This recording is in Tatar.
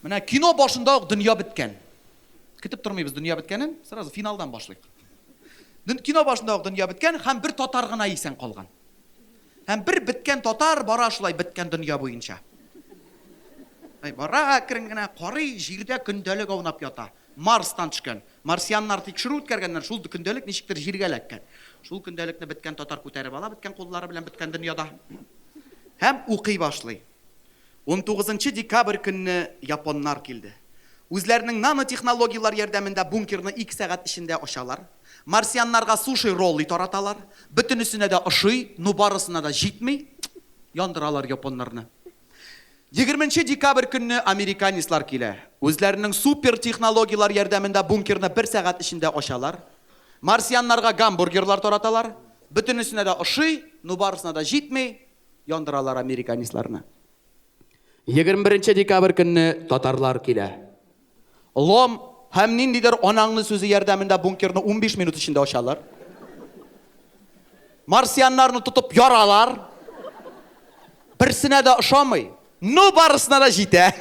Менә кино башында ук дөнья беткән. Көтеп тормыйбыз дөнья беткәнен, сразу финалдан башлыйк. Кино башында ук дөнья беткән, һәм бер татар гына исән калган. Һәм бер беткән татар бара шулай беткән дөнья буенча. Бара әкрен генә карый, җирдә көндәлек аунап ята. Марстан төшкән. Марсианнар тикшерү үткәргәннәр, шул көндәлек ничектер җиргә эләккән. Шул көндөлекне беткән татар күтәреп ала, беткән куллары белән беткән дөньяда. Һәм укый башлый. 19 декабрь көнне японнар килде. Үзләренең нанотехнологиялар ярдәмендә бункерны 2 сәгать эчендә ачалар. Марсианнарга суши роллы тараталар. Бөтенесенә дә ошый, ну барысына да җитми, яндыралар японнарны. 20 декабрь көнне американецлар килә. Үзләренең супер технологиялар ярдәмендә бункерны 1 сәгать эчендә ачалар. Марсианнарга гамбургерлар тараталар. Бөтенесенә дә ошый, ну барысына да җитми, яндыралар американецларны. 21 декабрь көнне татарлар килә. Лом һәм ниндидер анаңны сүзе ярдәмендә бункерны 15 минут эчендә ачалар. Марсианнарны тотып яралар. Берсенә дә ошамый. Ну барысына да җитә.